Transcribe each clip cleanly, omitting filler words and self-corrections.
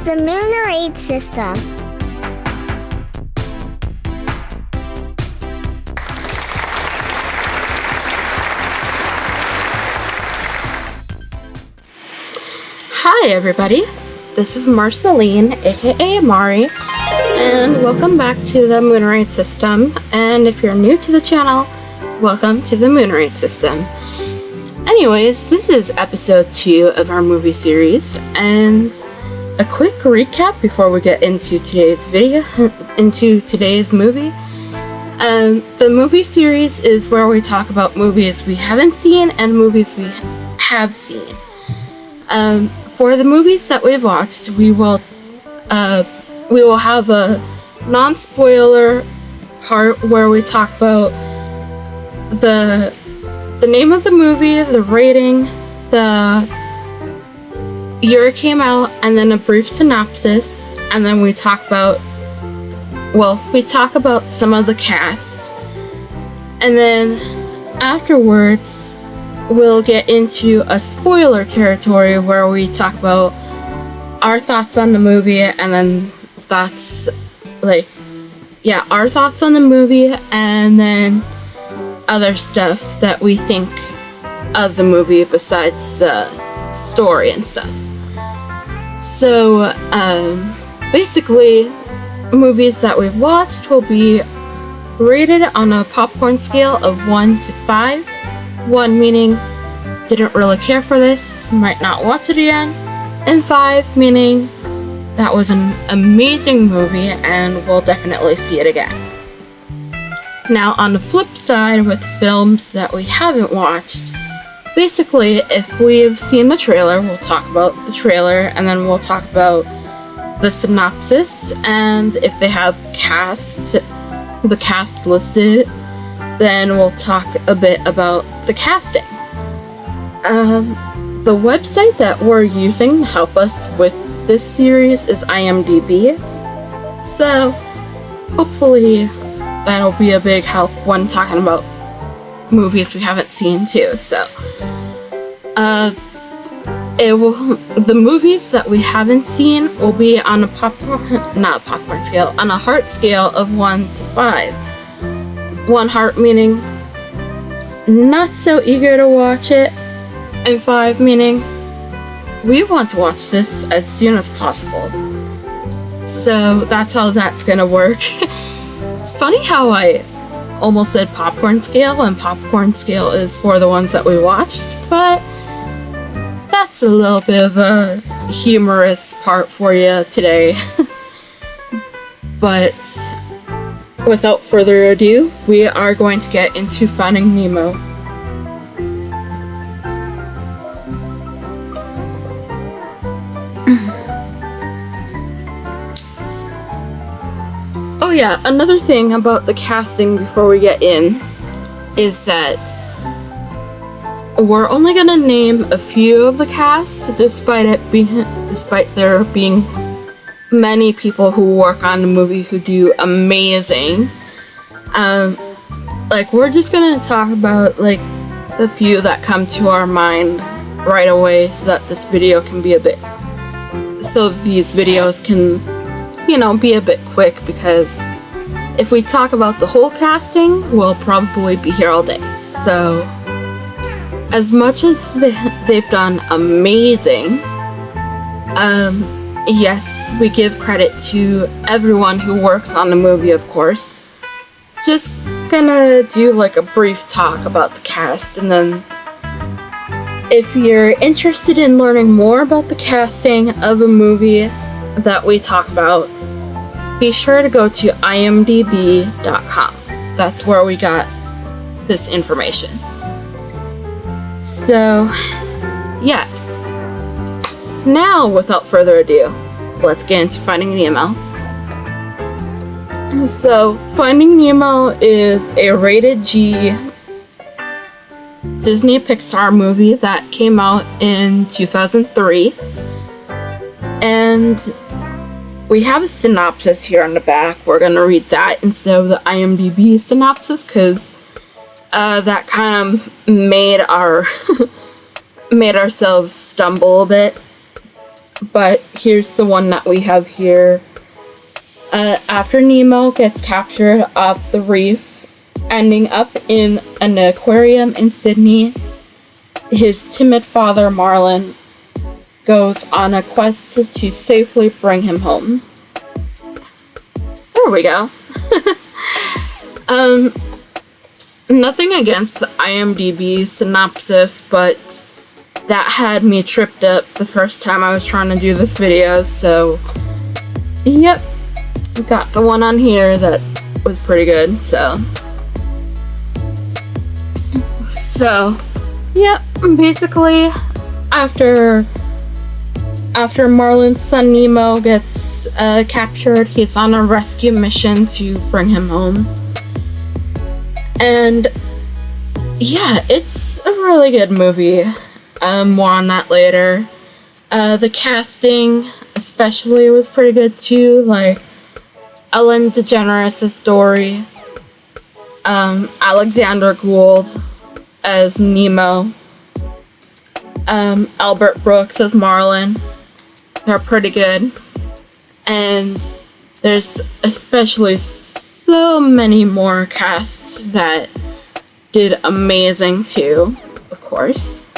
The Moonrate System. Hi everybody, this is Marceline, aka Mari, and welcome back to the Moonrate System. And if you're new to the channel, welcome to the Moonrate System. Anyways, this is episode 2 of our movie series, and a quick recap before we get into today's movie. The movie series is where we talk about movies we haven't seen and movies we have seen. For the movies that we've watched, we will have a non-spoiler part where we talk about the name of the movie, the rating, the year it came out, and then a brief synopsis, and then we talk about some of the cast, and then afterwards we'll get into a spoiler territory where we talk about our thoughts on the movie, and then our thoughts on the movie, and then other stuff that we think of the movie besides the story and stuff. So, basically, movies that we've watched will be rated on a popcorn scale of 1 to 5. 1 meaning didn't really care for this, might not watch it again, and 5 meaning that was an amazing movie and we'll definitely see it again. Now, on the flip side, with films that we haven't watched, basically, if we've seen the trailer, we'll talk about the trailer, and then we'll talk about the synopsis, and if they have the cast listed, then we'll talk a bit about the casting. The website that we're using to help us with this series is IMDb, so hopefully that'll be a big help when talking about movies we haven't seen too. So the movies that we haven't seen will be on a on a heart scale of 1 to 5. 1 heart meaning not so eager to watch it, and 5 meaning we want to watch this as soon as possible. So that's how that's gonna work. It's funny how I almost said popcorn scale, and popcorn scale is for the ones that we watched, but that's a little bit of a humorous part for you today. But without further ado, we are going to get into Finding Nemo. Oh yeah, another thing about the casting before we get in is that we're only gonna name a few of the cast, despite there being many people who work on the movie who do amazing. We're just gonna talk about the few that come to our mind right away, so that these videos can, be a bit quick, because if we talk about the whole casting, we'll probably be here all day. So, as much as they've done amazing, yes, we give credit to everyone who works on the movie, of course. Just gonna do a brief talk about the cast, and then if you're interested in learning more about the casting of a movie that we talk about, be sure to go to imdb.com. That's where we got this information. So, yeah. Now, without further ado, let's get into Finding Nemo. So, Finding Nemo is a rated G Disney Pixar movie that came out in 2003. And we have a synopsis here on the back. We're going to read that instead of the IMDb synopsis, because that kind of made ourselves stumble a bit. but here's the one that we have here. After Nemo gets captured off the reef, ending up in an aquarium in Sydney, his timid father, Marlin, goes on a quest to safely bring him home. There we go. Nothing against the IMDb synopsis, but that had me tripped up the first time I was trying to do this video, so yep, got the one on here that was pretty good, so yep, basically after Marlin's son Nemo gets captured, he's on a rescue mission to bring him home. And yeah, it's a really good movie. More on that later. The casting especially was pretty good too, like Ellen DeGeneres as Dory, Alexander Gould as Nemo, Albert Brooks as Marlin. They're pretty good. And there's especially so many more casts that did amazing too, of course.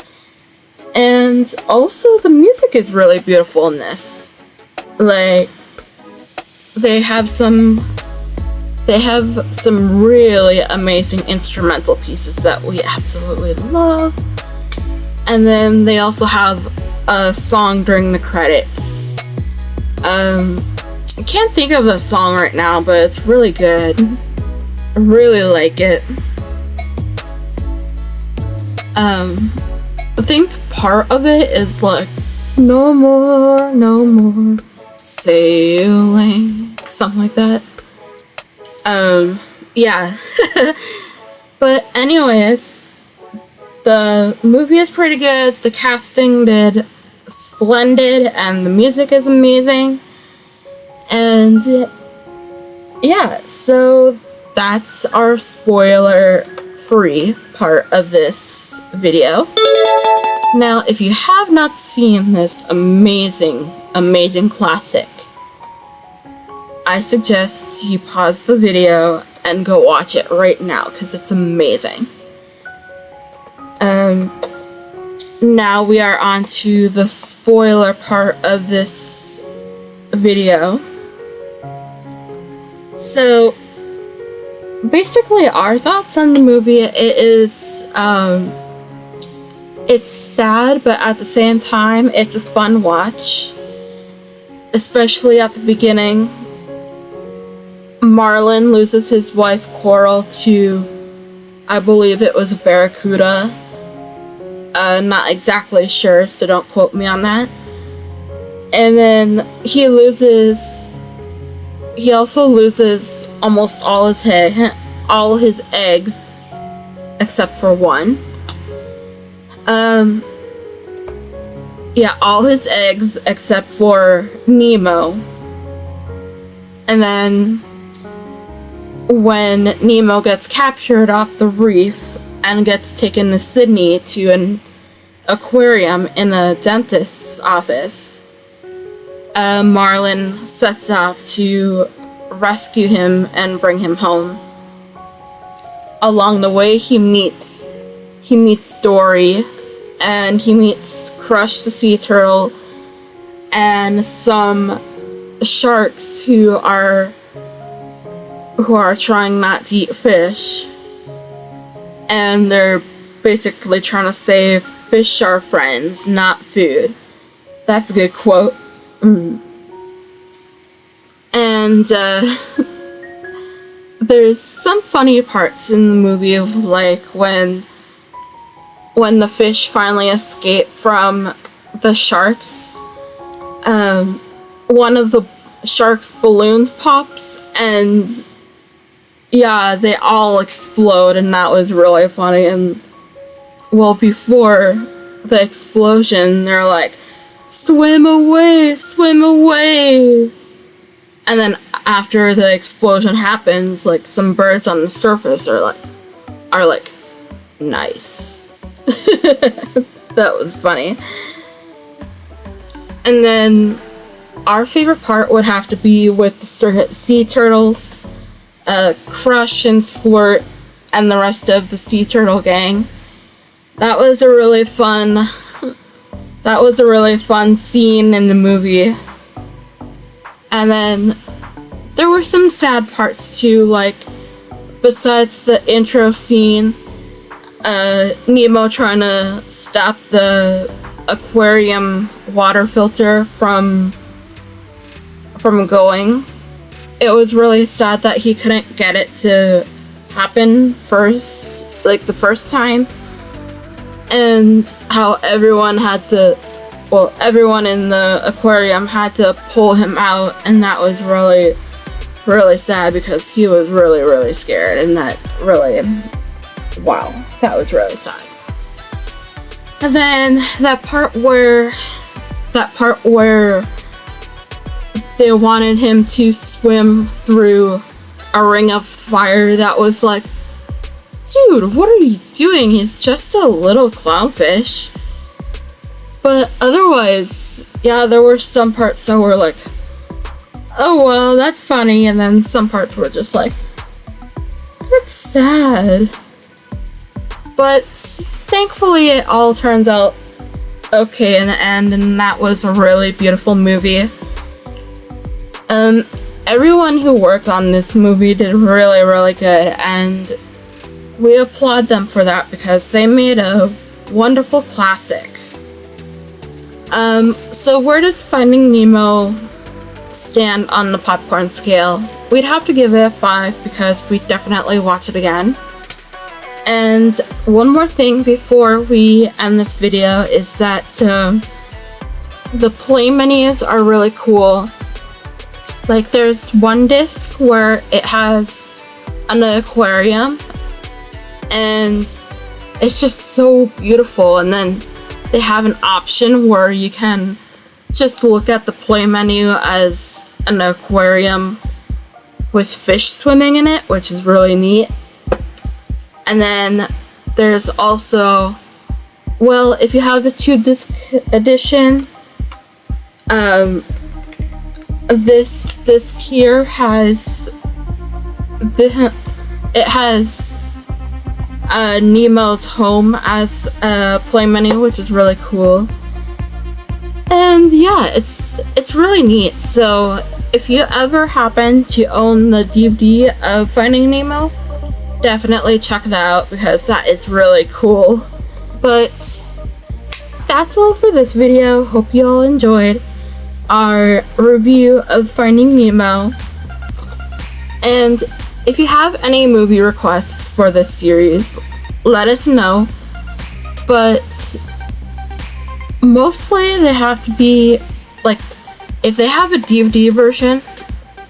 And also the music is really beautiful in this. Like, they have some really amazing instrumental pieces that we absolutely love. And then they also have a song during the credits. I can't think of the song right now, but it's really good. I really like it. I think part of it is like, no more sailing, something like that. Yeah. But anyways, the movie is pretty good, the casting did splendid, and the music is amazing. And yeah, so that's our spoiler-free part of this video. Now, if you have not seen this amazing classic, I suggest you pause the video and go watch it right now, because it's amazing. Now we are on to the spoiler part of this video. So, basically our thoughts on the movie, it's sad, but at the same time, it's a fun watch. Especially at the beginning. Marlin loses his wife Coral to, I believe it was a barracuda. Not exactly sure, so don't quote me on that. And then he also loses almost all his eggs, except for one. Yeah, all his eggs except for Nemo. And then when Nemo gets captured off the reef and gets taken to Sydney to an aquarium in a dentist's office, Marlin sets off to rescue him and bring him home. Along the way, he meets Dory, and he meets Crush the sea turtle and some sharks who are trying not to eat fish, and they're basically trying to say fish are friends, not food. That's a good quote. And there's some funny parts in the movie of like when the fish finally escape from the sharks. One of the sharks' balloons pops, and yeah, they all explode, and that was really funny. And well, before the explosion, they're like, swim away, swim away. And then after the explosion happens, like some birds on the surface are like nice. That was funny. And then our favorite part would have to be with the sea turtles, Crush and Squirt, and the rest of the sea turtle gang. That was a really fun scene in the movie. And then there were some sad parts too, like besides the intro scene, Nemo trying to stop the aquarium water filter from going. It was really sad that he couldn't get it to happen first, like the first time, and how everyone in the aquarium had to pull him out, and that was really, really sad because he was really, really scared, and that was really sad. And then that part where they wanted him to swim through a ring of fire, that was like, dude, what are you doing? He's just a little clownfish. But otherwise, yeah, there were some parts that were like, oh well, that's funny, and then some parts were just like, that's sad. But thankfully it all turns out okay in the end, and that was a really beautiful movie. Everyone who worked on this movie did really, really good, and we applaud them for that because they made a wonderful classic. So where does Finding Nemo stand on the popcorn scale? We'd have to give it a 5 because we definitely watch it again. And one more thing before we end this video is that the play menus are really cool. Like there's one disc where it has an aquarium and it's just so beautiful, and then they have an option where you can just look at the play menu as an aquarium with fish swimming in it, which is really neat. And then there's also, well, if you have the 2-disc edition, this disc here has Nemo's home as a play menu, which is really cool. And yeah, it's really neat. So if you ever happen to own the DVD of Finding Nemo, definitely check that out because that is really cool. But that's all for this video. Hope you all enjoyed our review of Finding Nemo. And if you have any movie requests for this series, let us know. But mostly they have to be, like, if they have a DVD version,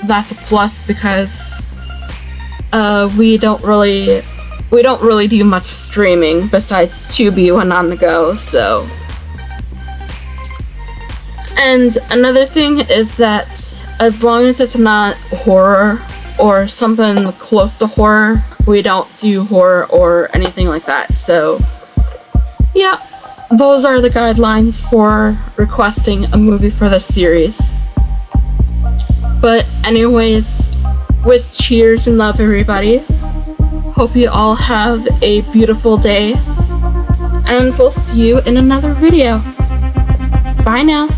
that's a plus because we don't really do much streaming besides Tubi when on the go, so. And another thing is that as long as it's not horror or something close to horror, we don't do horror or anything like that. So yeah, those are the guidelines for requesting a movie for this series. But anyways, with cheers and love, everybody, hope you all have a beautiful day, and we'll see you in another video. Bye now.